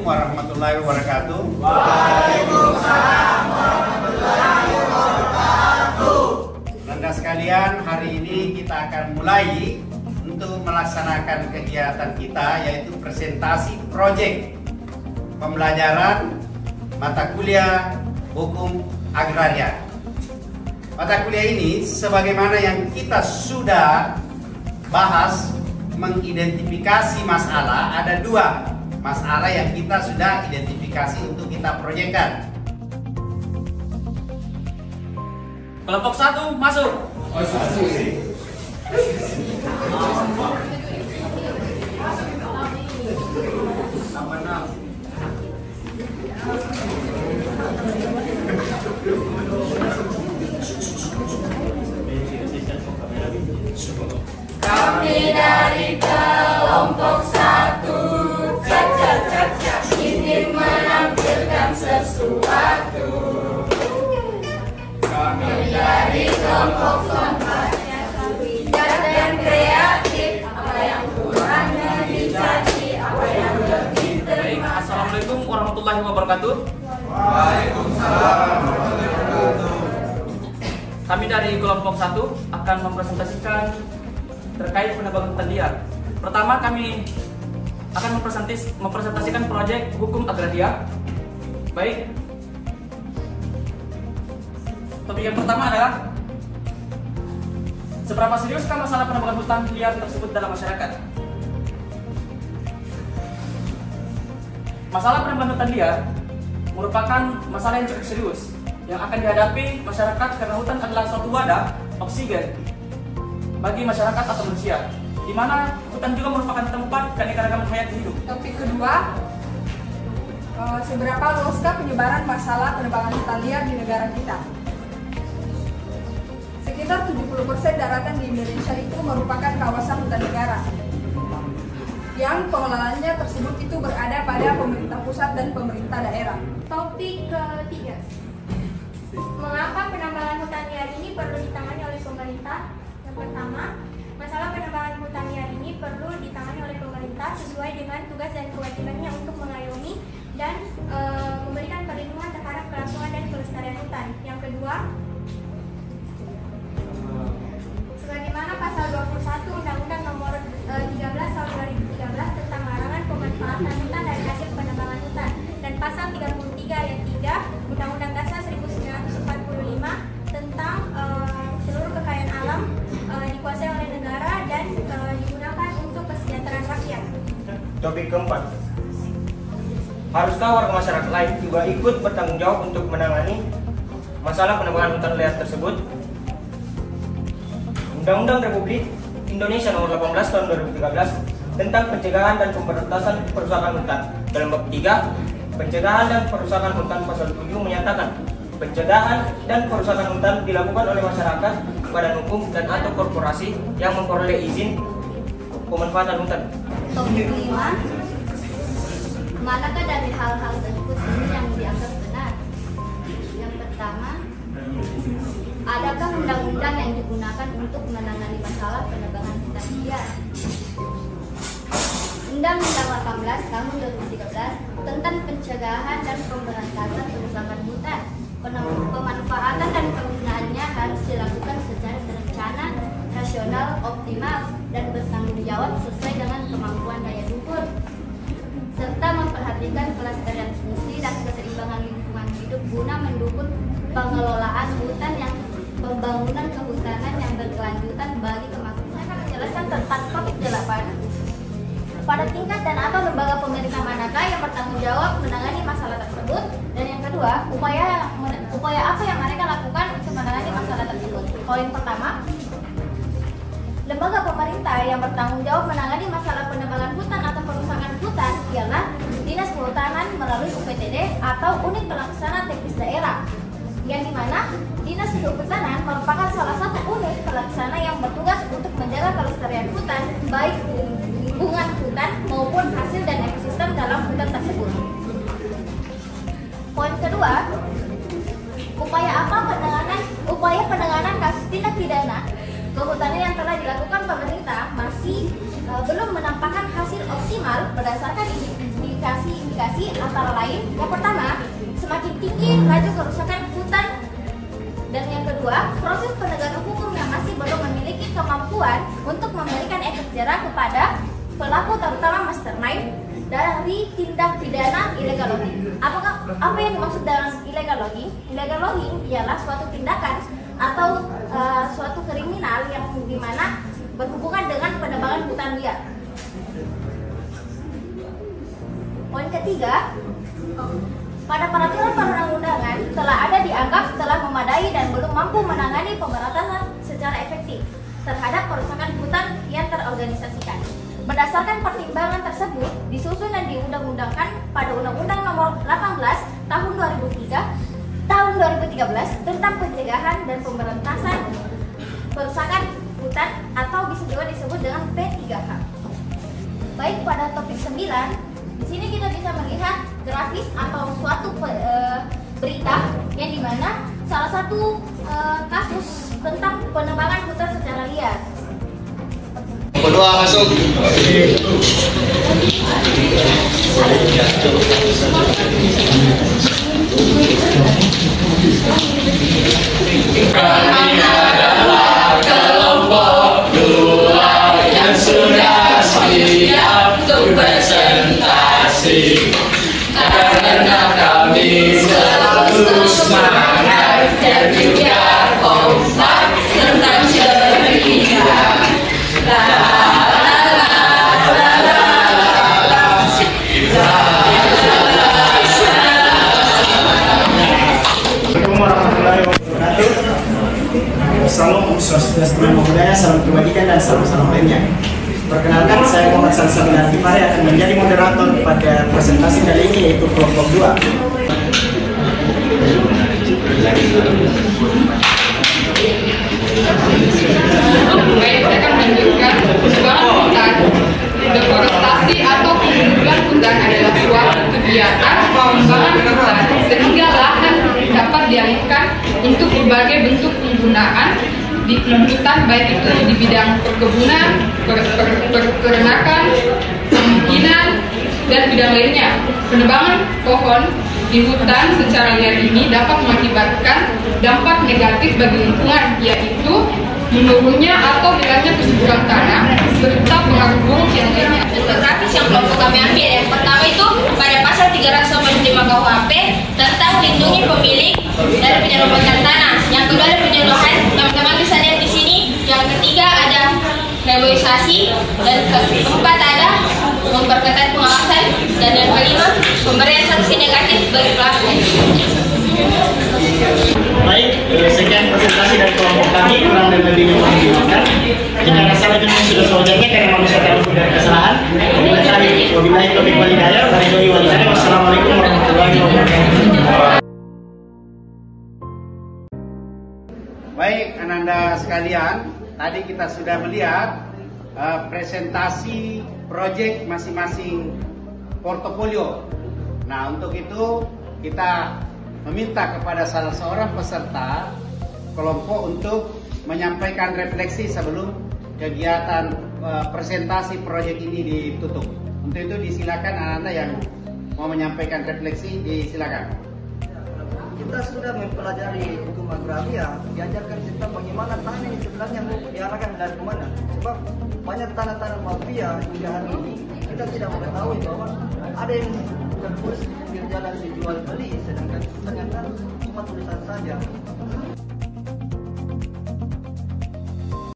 Assalamualaikum warahmatullahi wabarakatuh. Waalaikumsalam warahmatullahi wabarakatuh. Rekan sekalian, hari ini kita akan mulai untuk melaksanakan kegiatan kita, yaitu presentasi proyek pembelajaran mata kuliah hukum agraria. Mata kuliah ini sebagaimana yang kita sudah bahas, mengidentifikasi masalah. Ada dua masalah yang kita sudah identifikasi untuk kita proyekkan. Kelompok 1 masuk. Kami dari kelompok 1 ingin menampilkan sesuatu. Kami dari kelompok 4 bijak dan kreatif. Apa yang kurangnya dicaci, apa yang lebih terima. Assalamualaikum warahmatullahi wabarakatuh. Waalaikumsalam warahmatullahi wabarakatuh. Kami dari kelompok 1 akan mempresentasikan terkait penebangan hutan liar. Pertama, kami akan mempresentasikan proyek hukum agraria. Baik. Topik yang pertama adalah seberapa seriuskah masalah penebangan hutan liar tersebut dalam masyarakat? Masalah penebangan hutan liar merupakan masalah yang cukup serius yang akan dihadapi masyarakat karena hutan adalah suatu wadah oksigen bagi masyarakat atau manusia, di mana hutan juga merupakan tempat keanekaragaman hayati hidup. Topik kedua, seberapa luaskah penyebaran masalah penebangan hutan liar di negara kita? Sekitar 70% daratan di Indonesia itu merupakan kawasan hutan negara, yang pengelolaannya tersebut itu berada pada pemerintah pusat dan pemerintah daerah. Topik ketiga, mengapa penambangan hutan liar ini perlu ditangani oleh pemerintah? Yang pertama, masalah penambangan hutan liar ini perlu ditangani oleh pemerintah sesuai dengan tugas dan kewajibannya untuk mengayomi dan memberikan perlindungan terhadap kelangsungan dan kelestarian hutan. Yang kedua, sebagaimana pasal 21 Undang-Undang Nomor 13 Tahun 2013 tentang larangan pemanfaatan hutan dari hasil penambangan hutan, dan pasal 33 ayat 3 Undang-Undang Dasar 1945 tentang seluruh kekayaan alam dikuasai oleh negara dan digunakan untuk kesejahteraan rakyat. Topik keempat, haruskah warga masyarakat lain juga ikut bertanggung jawab untuk menangani masalah penebangan hutan liar tersebut? Undang-Undang Republik Indonesia Nomor 18 Tahun 2013 tentang pencegahan dan pemberantasan perusakan hutan dalam bab 3 pencegahan dan perusakan hutan pasal 7 menyatakan pencegahan dan perusakan hutan dilakukan oleh masyarakat, badan hukum dan atau korporasi yang memperoleh izin pemanfaatan hutan. Topik 5, manakah dari hal-hal tersebut ini yang dianggap benar? Yang pertama, adakah undang-undang yang digunakan untuk menangani masalah penebangan hutan liar? Undang-Undang 18 Tahun 2013 tentang pencegahan dan pemberantasan perusakan hutan. Pemanfaatan dan penggunaannya harus dilakukan secara terencana, rasional, optimal, dan bertanggung jawab sesuai dengan kemampuan daya dukun, serta memperhatikan kelestarian fungsi dan keseimbangan lingkungan hidup guna mendukung pengelolaan hutan yang pembangunan kehutanan yang berkelanjutan bagi kemakmuran. Saya akan menjelaskan tentang topik 8. Pada tingkat dan atau lembaga pemerintah manakah yang bertanggung jawab menangani masalah tersebut? Dan yang kedua, upaya apa yang mereka lakukan untuk menangani masalah tersebut? Poin pertama, lembaga pemerintah yang bertanggung jawab menangani masalah penebangan hutan atau perusakan hutan ialah Dinas Kehutanan melalui UPTD atau Unit Pelaksana Teknis Daerah, yang dimana Dinas Kehutanan merupakan salah satu unit pelaksana yang bertugas untuk menjaga kelestarian hutan, baik lingkungan hutan maupun hasil dan ekosistem dalam hutan tersebut. Poin kedua, upaya penanganan kasus tindak pidana kehutanan yang telah dilakukan pemerintah masih belum menampakkan hasil optimal berdasarkan indikasi antara lain, yang pertama, semakin tinggi laju kerusakan hutan, dan yang kedua, proses penegakan hukum yang masih belum memiliki kemampuan untuk memberikan efek jera kepada pelaku, terutama mastermind dari tindak pidana illegal logging. Apa yang dimaksud dengan illegal logging? Illegal logging ialah suatu tindakan atau suatu kriminal yang dimana berhubungan dengan penebangan hutan liar. Poin ketiga, pada peraturan perundang-undangan telah ada dianggap telah memadai dan belum mampu menangani pemberantasan secara efektif terhadap kerusakan hutan yang terorganisasikan. Berdasarkan pertimbangan tersebut, disusun dan diundang-undangkan pada Undang-Undang Nomor 18 Tahun 2013 tentang pencegahan dan pemberantasan kerusakan hutan atau bisa juga disebut dengan P3H. Baik, pada topik 9, di sini kita bisa melihat grafis atau suatu berita yang dimana salah satu kasus tentang penebangan hutan secara liar. Kedua masuk. Kami adalah kelompok 2 yang sudah siap untuk presentasi. Karena kami selalu semangat dan juga kompak tentang ceria. Salam Om Swastiastu, Namo Buddhaya, salam kebajikan dan salam-salam lainnya. Perkenalkan, saya Muhammad Salsabila Antifari akan menjadi moderator pada presentasi kali ini, yaitu kelompok 2. Baik, saya akan menunjukkan penebangan hutan. Deforestasi atau penggundulan hutan adalah suatu kegiatan pengembangan hutan sehingga lahan dapat dialihkan untuk berbagai bentuk penggunaan di hutan, baik itu di bidang perkebunan, peternakan, permukiman, dan bidang lainnya. Penebangan pohon di hutan secara liar ini dapat mengakibatkan dampak negatif bagi lingkungan, yaitu menurunnya atau hilangnya kesuburan tanah serta pengaruh buruk yang lainnya. Grafis yang kelompok kami ambil, yang pertama itu pada pasal 385 KUHP tentang lindungi pemilik dari penyerobotan tanah. Yang kedua ada penyuluhan, teman-teman bisa lihat di sini. Yang ketiga ada reboisasi, dan keempat ada memperketat pengawasan, dan yang kelima pemberian sanksi negatif bagi pelaku. Baik, sekian presentasi dari kelompok kami, kurang dan lebihnya mohon dimaafkan. Jika ada salah juga sudah sewajarnya karena manusia terlalu dari kesalahan. Wabillahi taufiq wal hidayah. Wassalamualaikum warahmatullahi wabarakatuh. Baik, Ananda sekalian, tadi kita sudah melihat presentasi proyek masing-masing portofolio. Nah, untuk itu kita meminta kepada salah seorang peserta kelompok untuk menyampaikan refleksi sebelum kegiatan presentasi proyek ini ditutup. Untuk itu disilakan Ananda yang mau menyampaikan refleksi, disilakan. Kita sudah mempelajari hukum agraria, diajarkan tentang bagaimana tanah ini sebenarnya diarahkan dari kemana. Sebab banyak tanah-tanah mafia hingga hari ini kita tidak mengetahui bahwa ada yang terus di pinggir jalan dijual beli, sedangkan cuma tulisan saja.